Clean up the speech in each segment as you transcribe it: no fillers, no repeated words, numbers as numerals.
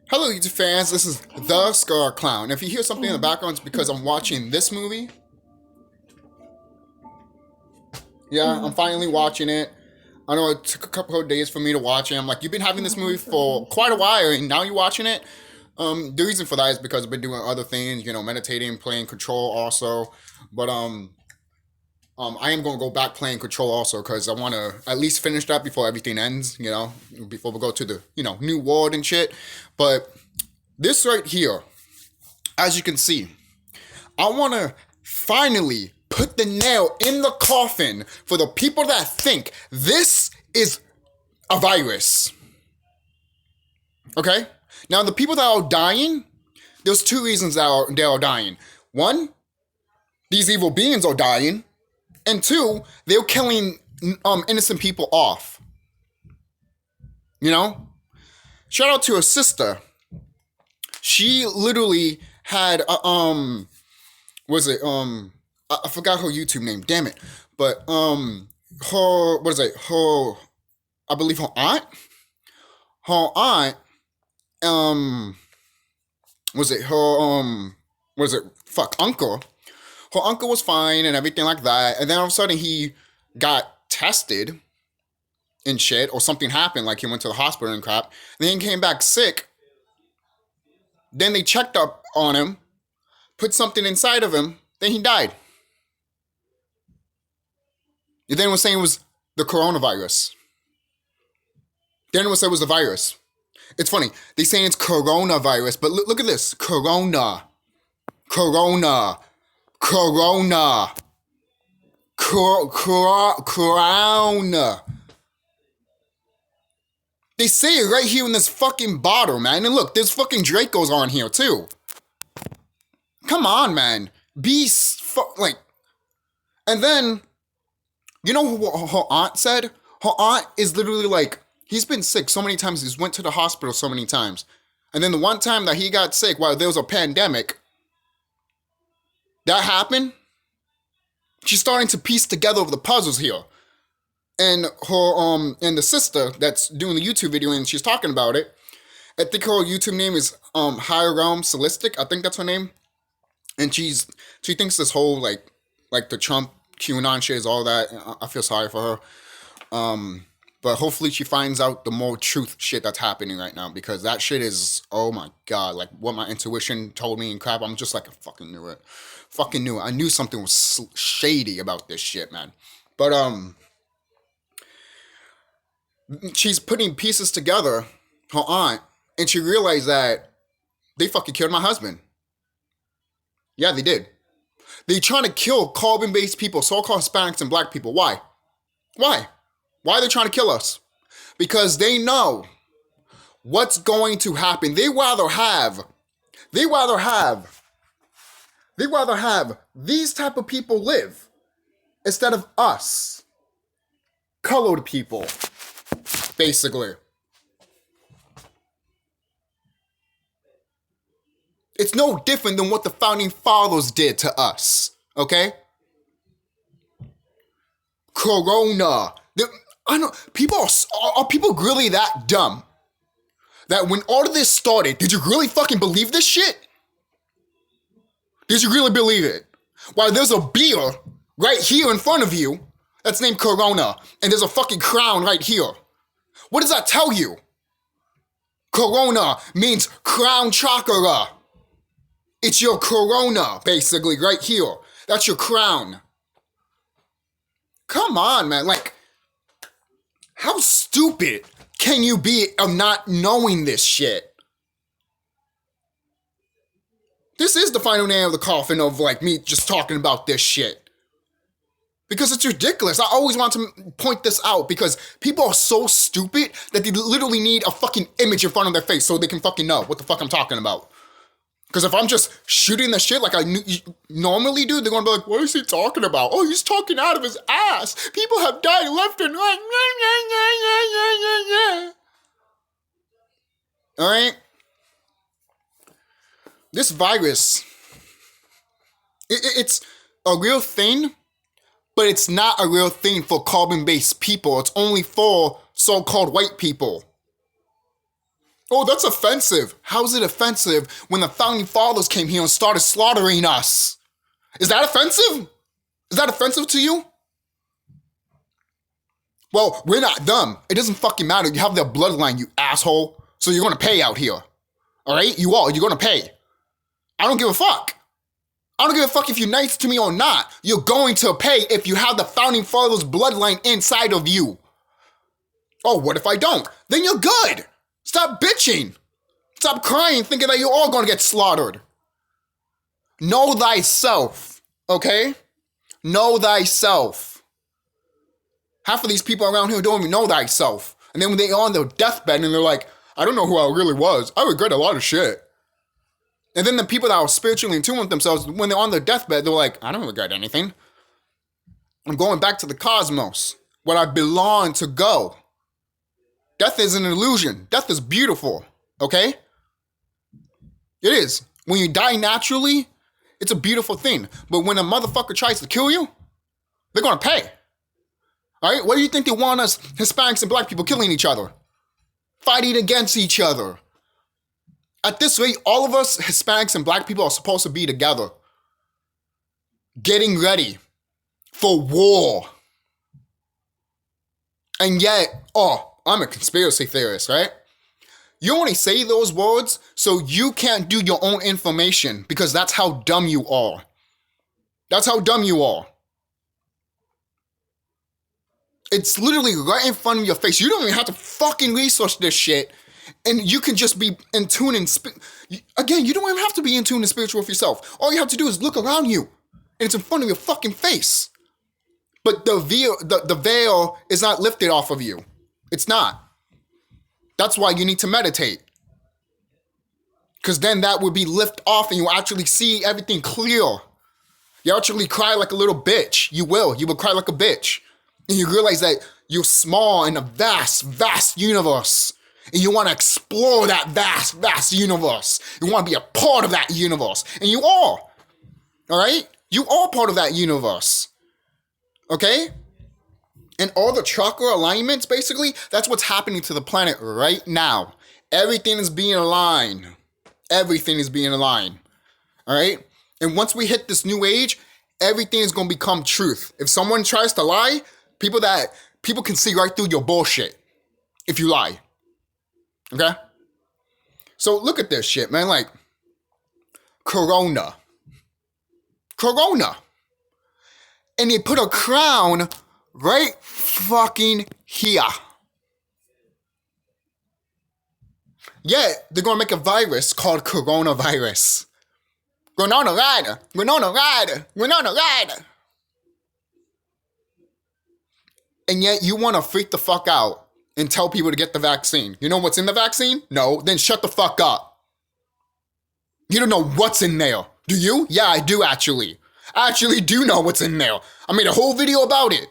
Hello, YouTube fans. This is TheSkullKlown. If you hear something in the background, it's because I'm watching this movie. Yeah, I'm finally watching it. I know it took a couple of days for me to watch it. I'm like, you've been having this movie for quite a while, and now you're watching it. The reason for that is because I've been doing other things, meditating, playing Control also. But I am going to go back playing Control also because I want to at least finish that before everything ends, before we go to the, new world and shit. But this right here, as you can see, I want to finally put the nail in the coffin for the people that think this is a virus. Okay? Now, the people that are dying, there's two reasons that they are dying. One, these evil beings are dying. And two, they're killing innocent people off. Shout out to her sister. She literally had I forgot her YouTube name, damn it. But I believe her aunt? Uncle? Her uncle was fine and everything like that. And then all of a sudden he got tested and shit, or something happened, like he went to the hospital and crap. And then he came back sick. Then they checked up on him, put something inside of him, then he died. And then it was saying it was the coronavirus. Then it was said it was the virus. It's funny. They saying it's coronavirus, but look at this. Corona. Crown. They say it right here in this fucking bottle, man. And look, there's fucking Dracos on here, too. Come on, man. And then, you know what her aunt said? Her aunt is literally like, he's been sick so many times. He's went to the hospital so many times. And then the one time that he got sick while there was a pandemic, that happened. She's starting to piece together the puzzles here. And her and the sister that's doing the YouTube video and she's talking about it, I think her YouTube name is Higher Realm Solistic. I think that's her name. And she thinks this whole like the Trump QAnon shit is all that. I feel sorry for her. But hopefully she finds out the more truth shit that's happening right now, because that shit is, oh my god, like what my intuition told me and crap. I'm just like, I fucking knew it. I knew something was shady about this shit, man. But she's putting pieces together, her aunt, and she realized that they fucking killed my husband. Yeah, they did. They trying to kill carbon-based people, so-called Hispanics and black people. Why? Why are they trying to kill us? Because they know what's going to happen. They rather have these type of people live instead of us, colored people, basically. It's no different than what the founding fathers did to us, okay? Corona. I know, are people really that dumb? That when all of this started, did you really fucking believe this shit? Did you really believe it? While there's a beer right here in front of you that's named Corona, and there's a fucking crown right here. What does that tell you? Corona means crown chakra. It's your corona, basically, right here. That's your crown. Come on, man. Like, how stupid can you be of not knowing this shit? This is the final nail of the coffin of, like, me just talking about this shit. Because it's ridiculous. I always want to point this out because people are so stupid that they literally need a fucking image in front of their face so they can fucking know what the fuck I'm talking about. Because if I'm just shooting the shit like I normally do, they're going to be like, what is he talking about? Oh, he's talking out of his ass. People have died left and right. All right? This virus, it's a real thing, but it's not a real thing for carbon-based people. It's only for so-called white people. Oh, that's offensive. How is it offensive when the founding fathers came here and started slaughtering us? Is that offensive? Is that offensive to you? Well, we're not dumb. It doesn't fucking matter. You have their bloodline, you asshole. So you're gonna pay out here. Alright? You are. You're gonna pay. I don't give a fuck. I don't give a fuck if you're nice to me or not. You're going to pay if you have the founding fathers' bloodline inside of you. Oh, what if I don't? Then you're good. Stop bitching. Stop crying thinking that you're all gonna get slaughtered. Know thyself, okay? Know thyself. Half of these people around here don't even know thyself. And then when they're on their deathbed and they're like, I don't know who I really was. I regret a lot of shit. And then the people that are spiritually in tune with themselves, when they're on their deathbed, they're like, I don't regret anything. I'm going back to the cosmos, where I belong to go. Death is an illusion. Death is beautiful, okay? It is. When you die naturally, it's a beautiful thing. But when a motherfucker tries to kill you, they're gonna pay. All right? What do you think they want us Hispanics and black people killing each other? Fighting against each other. At this rate, all of us Hispanics and black people are supposed to be together. Getting ready for war. And yet, I'm a conspiracy theorist, right? You only say those words so you can't do your own information because that's how dumb you are. That's how dumb you are. It's literally right in front of your face. You don't even have to fucking research this shit. And you can just be in tune and again, you don't even have to be in tune and spiritual with yourself. All you have to do is look around you. And it's in front of your fucking face. But the veil is not lifted off of you. It's not. That's why you need to meditate. Because then that would be lifted off and you actually see everything clear. You actually cry like a little bitch. You will. You will cry like a bitch. And you realize that you're small in a vast, vast universe. And you want to explore that vast, vast universe. You want to be a part of that universe. And you are. All right? You are part of that universe. Okay? And all the chakra alignments, basically, that's what's happening to the planet right now. Everything is being aligned. Everything is being aligned. All right? And once we hit this new age, everything is going to become truth. If someone tries to lie, people can see right through your bullshit if you lie. Okay? So look at this shit, man. Like, Corona. And they put a crown right fucking here. Yeah, they're gonna make a virus called coronavirus. Winona Ryder. And yet you wanna freak the fuck out and tell people to get the vaccine. You know what's in the vaccine? No, then shut the fuck up. You don't know what's in there. Do you? Yeah, I do actually. I actually do know what's in there. I made a whole video about it.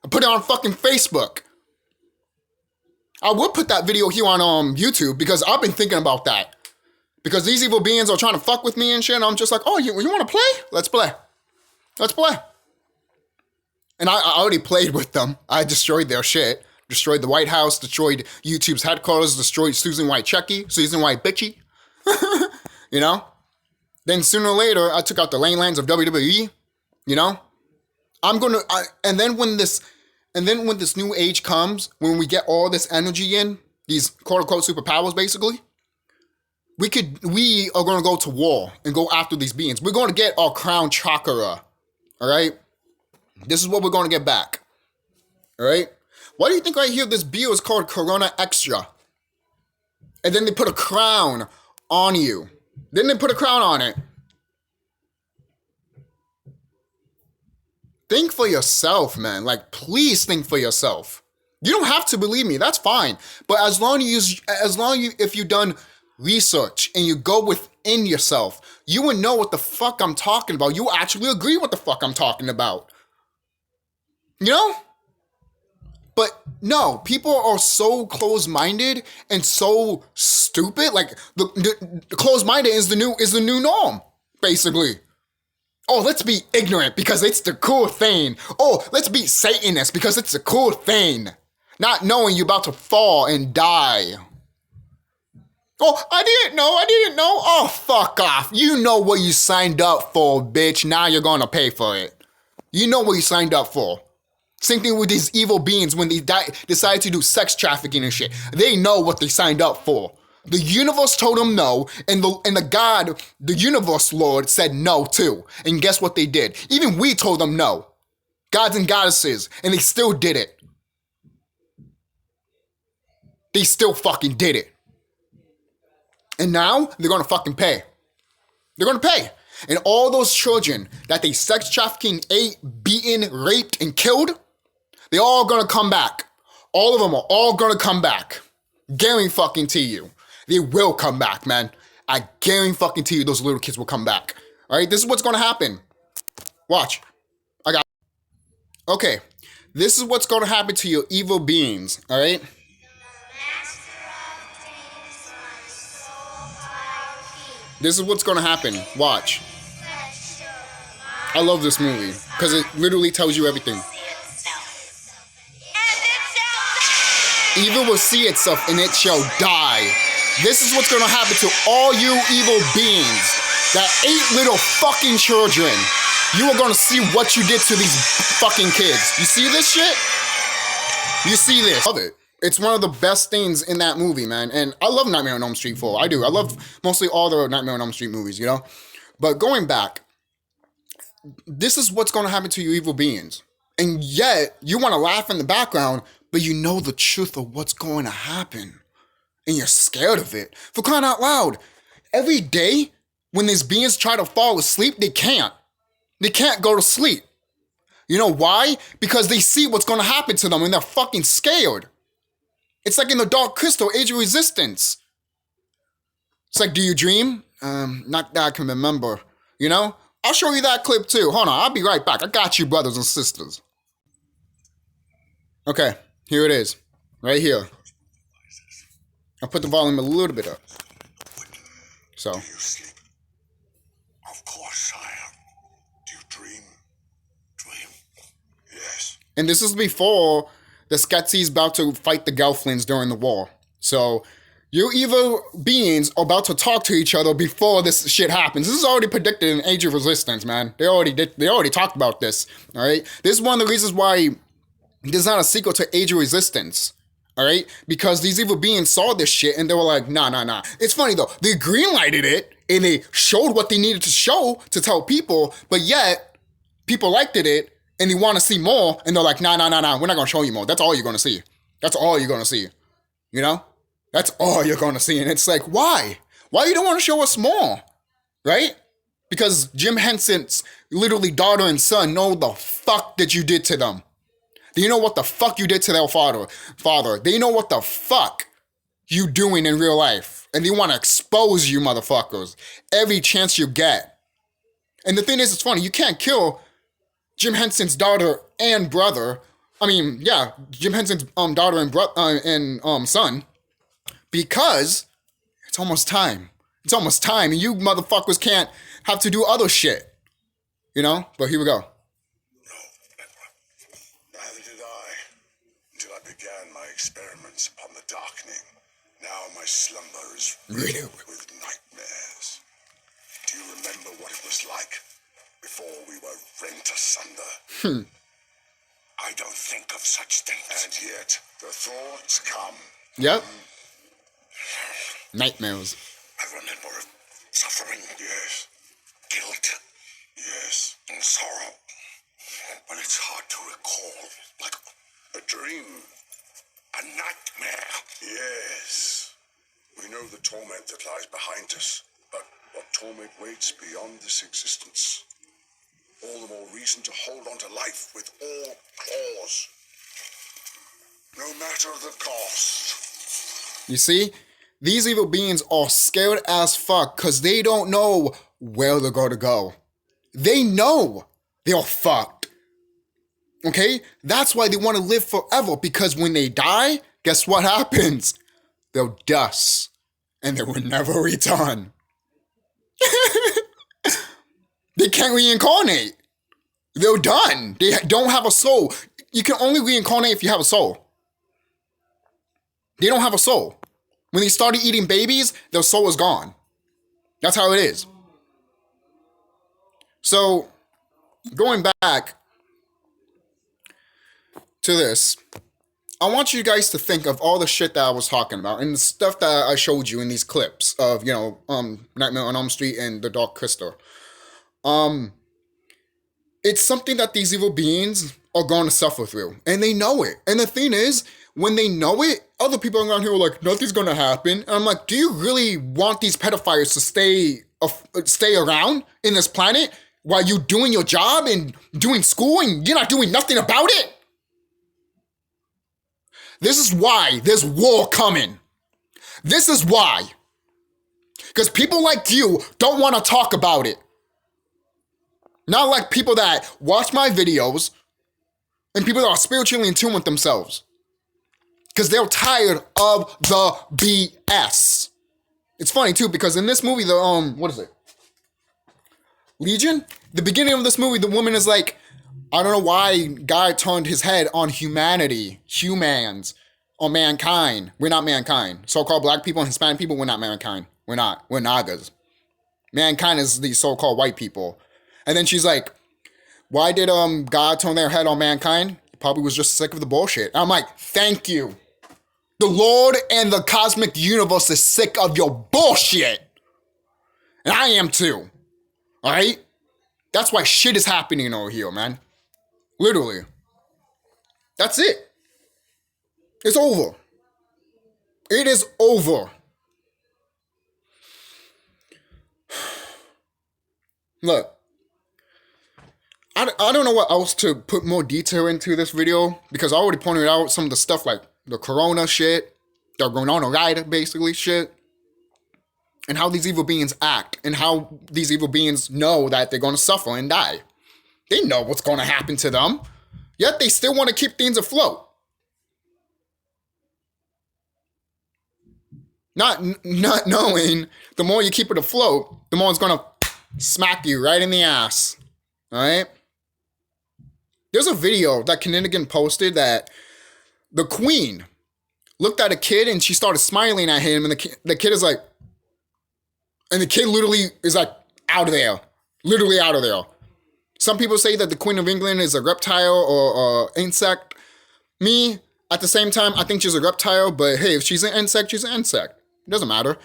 I put it on fucking Facebook. I would put that video here on YouTube because I've been thinking about that. Because these evil beings are trying to fuck with me and shit, and I'm just like, oh, you want to play? Let's play. And I already played with them. I destroyed their shit. Destroyed the White House, destroyed YouTube's headquarters, destroyed Susan White Chucky, Susan White Bitchy. You know? Then sooner or later, I took out the lands of WWE. You know? And then when this new age comes, when we get all this energy in, these quote-unquote superpowers, basically, we are going to go to war and go after these beings. We're going to get our crown chakra. All right? This is what we're going to get back. All right? Why do you think right here this beer is called Corona Extra? And then they put a crown on you. Then they put a crown on it. Think for yourself, man. Like, please think for yourself. You don't have to believe me. That's fine. But as long as if you've done research and you go within yourself, you would know what the fuck I'm talking about. You actually agree what the fuck I'm talking about. You know? But no, people are so closed-minded and so stupid. Like the closed-minded is the new norm, basically. Oh, let's be ignorant because it's the cool thing. Oh, let's be Satanist because it's the cool thing. Not knowing you're about to fall and die. Oh, I didn't know. Oh, fuck off. You know what you signed up for, bitch. Now you're gonna pay for it. You know what you signed up for. Same thing with these evil beings when they decide to do sex trafficking and shit. They know what they signed up for. The universe told them no, and the God, the universe Lord, said no too. And guess what they did? Even we told them no. Gods and goddesses, and they still did it. They still fucking did it. And now they're gonna fucking pay. They're gonna pay. And all those children that they sex trafficking, ate, beaten, raped, and killed, they're all gonna come back. All of them are all gonna come back. Guarantee fucking to you. They will come back, man. I guarantee fucking to you those little kids will come back. Alright, this is what's gonna happen. Watch. Okay, this is what's gonna happen to your evil beings, alright? This is what's gonna happen. Watch. I love this movie because it literally tells you everything. Evil will see itself and it shall die. This is what's gonna happen to all you evil beings that ate little fucking children. You are gonna see what you did to these fucking kids. You see this shit? You see this? Love it. It's one of the best things in that movie, man. And I love Nightmare on Elm Street 4. I do. I love mostly all the Nightmare on Elm Street movies, you know? But going back, this is what's going to happen to you evil beings. And yet, you want to laugh in the background, but you know the truth of what's going to happen. And you're scared of it. For crying out loud, every day when these beings try to fall asleep, they can't. They can't go to sleep. You know why? Because they see what's going to happen to them and they're fucking scared. It's like in the Dark Crystal, Age of Resistance. It's like, do you dream? Not that I can remember. You know? I'll show you that clip too. Hold on, I'll be right back. I got you, brothers and sisters. Okay, here it is. Right here. I'll put the volume a little bit up. So. Do you sleep? Of course, sire. Do you dream? Dream? Yes. And this is before the Skeksis about to fight the Gelflings during the war. So, you evil beings are about to talk to each other before this shit happens. This is already predicted in Age of Resistance, man. They already talked about this, all right? This is one of the reasons why there's not a sequel to Age of Resistance, all right? Because these evil beings saw this shit and they were like, nah. It's funny though, they greenlighted it and they showed what they needed to show to tell people, but yet people liked it and they want to see more, and they're like, nah, we're not going to show you more. That's all you're going to see. That's all you're going to see. You know? That's all you're going to see. And it's like, why? Why you don't want to show us more? Right? Because Jim Henson's literally daughter and son know the fuck that you did to them. Do you know what the fuck you did to their father? They know what the fuck you doing in real life. And they want to expose you motherfuckers every chance you get. And the thing is, it's funny. You can't kill Jim Henson's daughter and brother. I mean, yeah, Jim Henson's daughter and son, because it's almost time. It's almost time, and you motherfuckers can't have to do other shit, you know. But here we go. No, neither did I, until I began my experiments upon the darkening. Now my slumber is riddled with nightmares. Do you remember what it was like before we were rent asunder? I don't think of such things. And yet, the thoughts come. Yep. Nightmares. I remember suffering. Yes. Guilt. Yes. And sorrow. But it's hard to recall. Like a dream. A nightmare. Yes. We know the torment that lies behind us. But what torment waits beyond this existence? All the more reason to hold on to life with all claws. No matter the cost. You see? These evil beings are scared as fuck because they don't know where they're going to go. They know they're fucked. Okay? That's why they want to live forever, because when they die, guess what happens? They'll dust and they will never return. They can't reincarnate. They're done. They don't have a soul. You can only reincarnate if you have a soul. They don't have a soul. When they started eating babies, their soul was gone. That's how it is. So, going back to this, I want you guys to think of all the shit that I was talking about and the stuff that I showed you in these clips of, Nightmare on Elm Street and The Dark Crystal. It's something that these evil beings are going to suffer through, and they know it. And the thing is, when they know it, other people around here are like, nothing's going to happen. And I'm like, do you really want these pedophiles to stay around in this planet while you're doing your job and doing school and you're not doing nothing about it? This is why there's war coming. This is why. Because people like you don't want to talk about it. Not like people that watch my videos and people that are spiritually in tune with themselves. Because they're tired of the BS. It's funny too, because in this movie, what is it? Legion? The beginning of this movie, the woman is like, I don't know why God turned his head on humanity, humans, or mankind. We're not mankind. So-called black people and Hispanic people, we're not mankind. We're not. We're Nagas. Mankind is the so-called white people. And then she's like, why did God turn their head on mankind? He probably was just sick of the bullshit. And I'm like, thank you. The Lord and the cosmic universe is sick of your bullshit. And I am too. All right? That's why shit is happening over here, man. Literally. That's it. It's over. It is over. Look. I don't know what else to put more detail into this video, because I already pointed out some of the stuff like the corona shit, the corona ride basically shit, and how these evil beings act, and how these evil beings know that they're going to suffer and die. They know what's going to happen to them, yet they still want to keep things afloat. Not knowing the more you keep it afloat, the more it's going to smack you right in the ass. All right? There's a video that Kinnigan posted that the queen looked at a kid and she started smiling at him, and the kid is like, and the kid literally is like out of there. Literally out of there. Some people say that the Queen of England is a reptile or insect. Me, at the same time, I think she's a reptile, but hey, if she's an insect, she's an insect. It doesn't matter.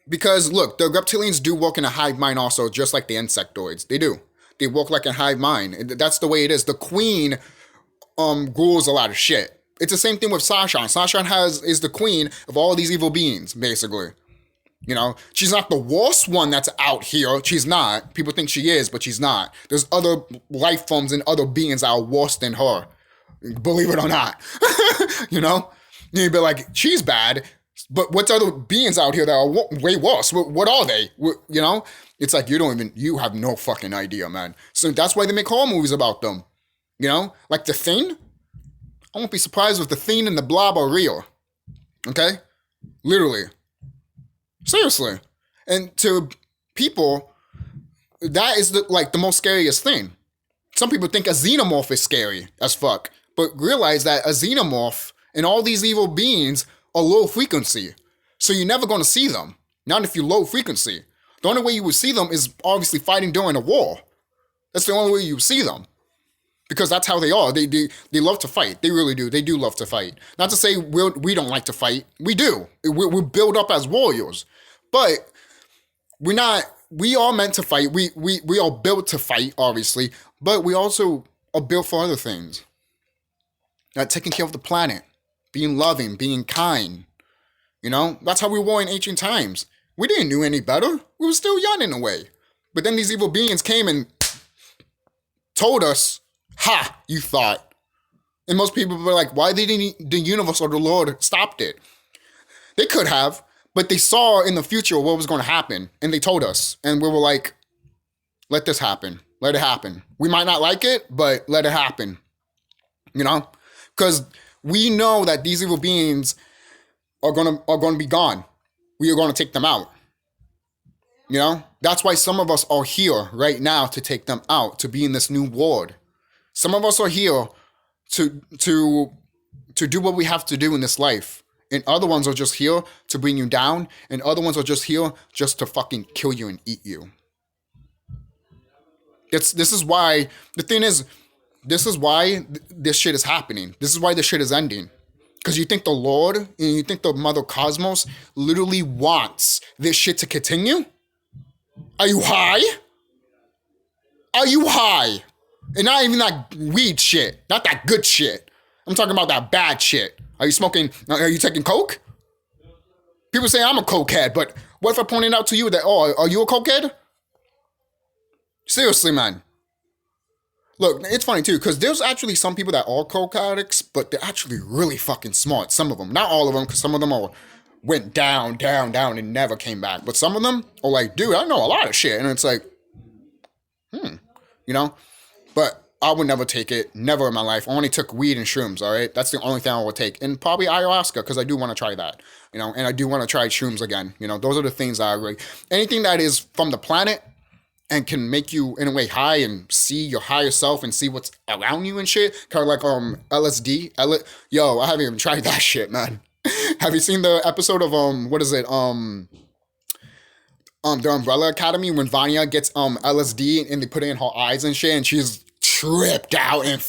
Because look, the reptilians do work in a hive mind also, just like the insectoids. They do. They work like a hive mind. That's the way it is. The queen rules a lot of shit. It's the same thing with Sasha. Sasha is the queen of all these evil beings, basically. You know, she's not the worst one that's out here. She's not. People think she is, but she's not. There's other life forms and other beings that are worse than her. Believe it or not. You know? You'd be like, she's bad. But what's other beings out here that are way worse? What are they? You know? It's like you have no fucking idea, man. So that's why they make horror movies about them. You know? Like The Thing. I won't be surprised if The Thing and the Blob are real. Okay? Literally. Seriously. And to people, that is the most scariest thing. Some people think a xenomorph is scary as fuck. But realize that a xenomorph and all these evil beings are low frequency. So you're never going to see them. Not if you're low frequency. The only way you would see them is obviously fighting during a war. That's the only way you see them. Because that's how they are. They love to fight. They really do. They do love to fight. Not to say we don't like to fight. We do. We're built up as warriors. But we are meant to fight. We are built to fight, obviously. But we also are built for other things. Like taking care of the planet. Being loving. Being kind. You know? That's how we were in ancient times. We didn't know any better. We were still young in a way. But then these evil beings came and told us, ha, you thought. And most people were like, why didn't the universe or the Lord stopped it? They could have, but they saw in the future what was going to happen. And they told us. And we were like, let this happen. Let it happen. We might not like it, but let it happen. You know? Because we know that these evil beings are gonna be gone. We are going to take them out. You know? That's why some of us are here right now to take them out, to be in this new world. Some of us are here to do what we have to do in this life And other ones are just here to bring you down. And other ones are just here just to fucking kill you and eat you. This is why, the thing is, this is why this shit is happening. This is why this shit is ending. Because you think the Lord and you think the Mother Cosmos literally wants this shit to continue? Are you high? Are you high? And not even that weed shit. Not that good shit. I'm talking about that bad shit. Are you smoking? Are you taking coke? People say I'm a cokehead, but what if I pointed out to you that, oh, are you a cokehead? Seriously, man. Look, it's funny too, because there's actually some people that are coke addicts, but they're actually really fucking smart. Some of them. Not all of them, because some of them went down, and never came back. But some of them are like, dude, I know a lot of shit. And it's like, you know? But I would never take it. Never in my life. I only took weed and shrooms, all right? That's the only thing I would take. And probably ayahuasca, because I do want to try that. You know, and I do want to try shrooms again. You know, those are the things that I really... Anything that is from the planet and can make you, in a way, high and see your higher self and see what's around you and shit. Kind of like LSD. Yo, I haven't even tried that shit, man. Have you seen the episode of, what is it, the Umbrella Academy when Vanya gets LSD and they put it in her eyes and shit and she's tripped out and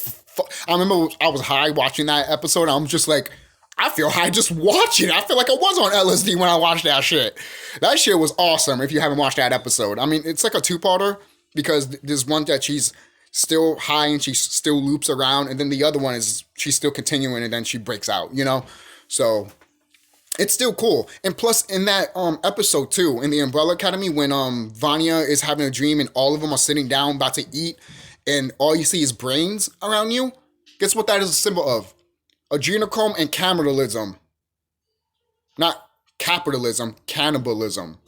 I remember I was high watching that episode and I'm just like, I feel high just watching it. I feel like I was on LSD when I watched that shit. That shit was awesome if you haven't watched that episode. I mean, it's like a two-parter because there's one that she's still high and she still loops around and then the other one is she's still continuing and then she breaks out, you know? So it's still cool. And plus in that episode too, in the Umbrella Academy when Vanya is having a dream and all of them are sitting down about to eat and all you see is brains around you, guess what that is a symbol of? Adrenochrome and cannibalism. Not capitalism, cannibalism.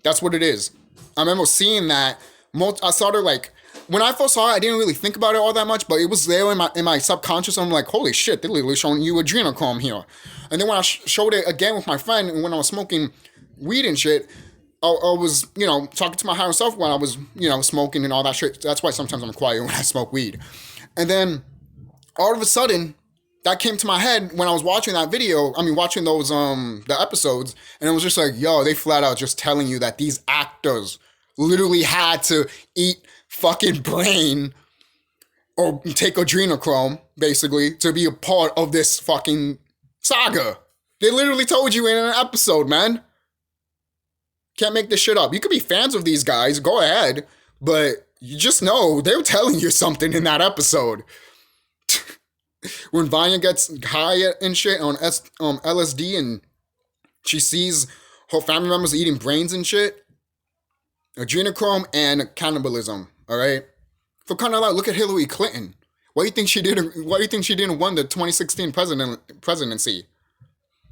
That's what it is. I remember seeing that. I saw it like, when I first saw it, I didn't really think about it all that much, but it was there in my subconscious. I'm like, holy shit, they're literally showing you adrenochrome here. And then when I showed it again with my friend, and when I was smoking weed and shit, I was, you know, talking to my higher self when I was, you know, smoking and all that shit. That's why sometimes I'm quiet when I smoke weed. And then all of a sudden, that came to my head when I was watching that video. I mean, watching those, the episodes, and it was just like, yo, they flat out just telling you that these actors literally had to eat fucking brain or take adrenochrome, basically, to be a part of this fucking saga. They literally told you in an episode, man. Can't make this shit up. You could be fans of these guys, go ahead, but you just know they're telling you something in that episode. When Vanya gets high and shit on LSD and she sees her family members eating brains and shit, adrenochrome and cannibalism, all right? For kind of like, look at Hillary Clinton. Why do you think she didn't win the 2016 presidency?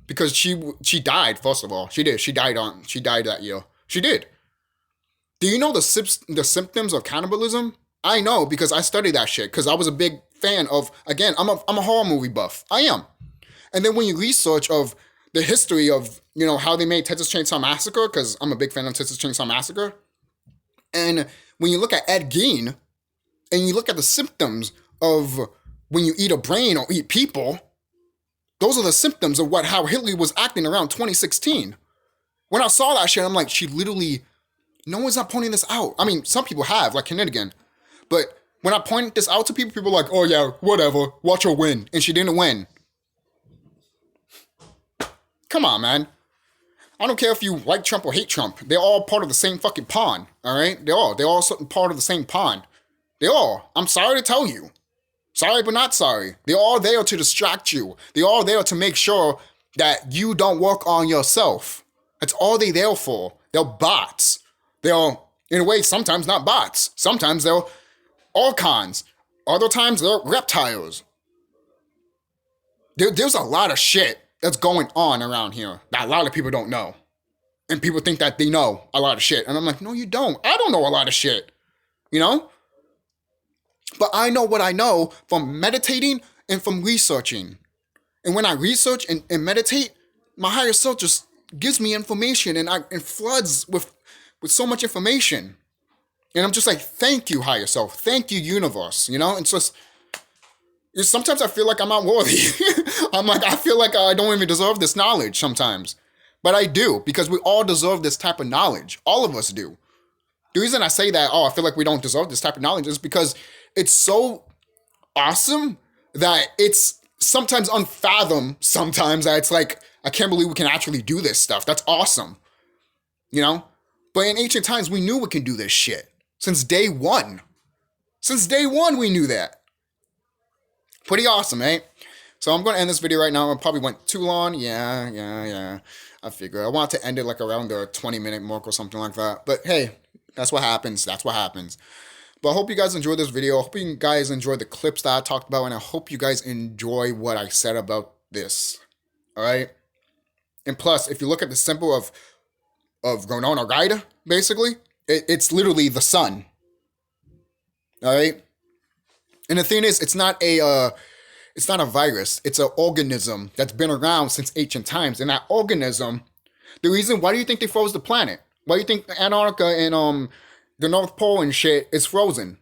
Because she died, first of all. She did. She died that year. She did. Do you know the symptoms of cannibalism? I know because I studied that shit because I was a big fan of, again, I'm a horror movie buff. I am. And then when you research of the history of, you know, how they made Texas Chainsaw Massacre, because I'm a big fan of Texas Chainsaw Massacre, and when you look at Ed Gein, and you look at the symptoms of when you eat a brain or eat people, those are the symptoms of how Hitler was acting around 2016. When I saw that shit, I'm like, she literally, no one's not pointing this out. I mean, some people have, like Kennedigan, but when I pointed this out to people, people are like, oh yeah, whatever, watch her win. And she didn't win. Come on, man. I don't care if you like Trump or hate Trump. They're all part of the same fucking pond, all right? They're all part of the same pond. They all. I'm sorry to tell you. Sorry, but not sorry. They're all there to distract you. They're all there to make sure that you don't work on yourself. That's all they're there for. They're bots. They're, in a way, sometimes not bots. Sometimes they're archons. Other times they're reptiles. There's a lot of shit that's going on around here that a lot of people don't know. And people think that they know a lot of shit. And I'm like, no, you don't. I don't know a lot of shit. You know? But I know what I know from meditating and from researching. And when I research and meditate, my higher self just gives me information and floods with so much information. And I'm just like, thank you, higher self. Thank you, universe. You know, it's just, Sometimes I feel like I'm not worthy. I feel like I don't even deserve this knowledge sometimes. But I do, because we all deserve this type of knowledge. All of us do. The reason I say that, I feel like we don't deserve this type of knowledge is because it's so awesome that it's sometimes unfathomed sometimes that it's like, I can't believe we can actually do this stuff. That's awesome. You know? But in ancient times, we knew we can do this shit. Since day one. Since day one, we knew that. Pretty awesome, eh? So I'm going to end this video right now. I probably went too long. Yeah. I figure. I want to end it like around the 20-minute mark or something like that. But hey, that's what happens. That's what happens. But I hope you guys enjoyed this video. I hope you guys enjoyed the clips that I talked about. And I hope you guys enjoy what I said about this. All right? And plus, if you look at the symbol of Gonon or Gaida, basically, it's literally the sun. All right? And the thing is, it's not a virus. It's an organism that's been around since ancient times. And that organism, the reason, why do you think they froze the planet? Why do you think Antarctica and the North Pole and shit is frozen?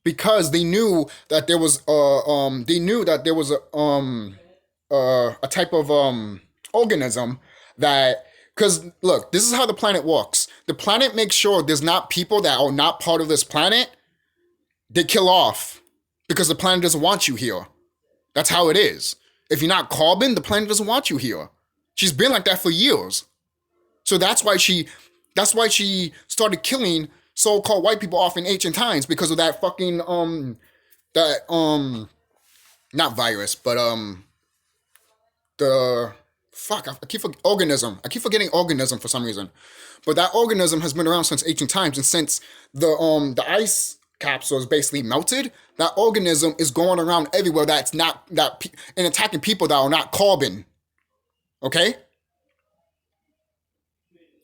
Because they knew that there was a type of organism that, because look, this is how the planet works. The planet makes sure there's not people that are not part of this planet. They kill off because the planet doesn't want you here. That's how it is. If you're not carbon, the planet doesn't want you here. She's been like that for years. So that's why she started killing so-called white people off in ancient times, because of that fucking not virus, but organism. I keep forgetting organism for some reason. But that organism has been around since ancient times, and since the ice capsule is basically melted, that organism is going around everywhere that's not and attacking people that are not carbon. Okay?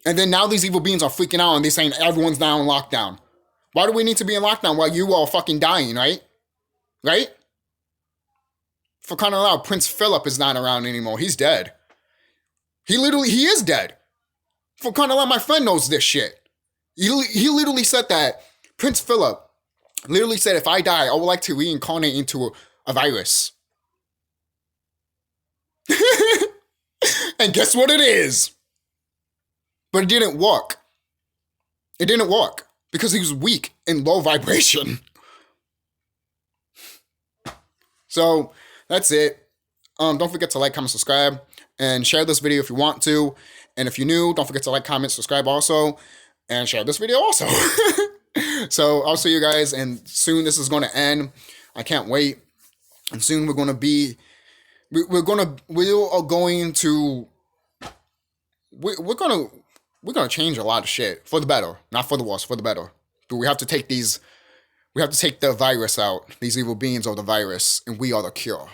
And then now these evil beings are freaking out and they're saying everyone's now in lockdown. Why do we need to be in lockdown while you are fucking dying, right? Right? For crying out loud, Prince Philip is not around anymore. He's dead. He is dead. For crying out loud, my friend knows this shit. He literally said that. Prince Philip literally said, if I die, I would like to reincarnate into a virus. And guess what it is? But it didn't work. It didn't work because he was weak and low vibration. So that's it. Don't forget to like, comment, subscribe, and share this video if you want to. And if you're new, don't forget to like, comment, subscribe also, and share this video also. So I'll see you guys, and soon this is going to end. I can't wait. And soon we're going to change a lot of shit for the better, not for the worse, for the better. But we have to take the virus out. These evil beings are the virus, and we are the cure.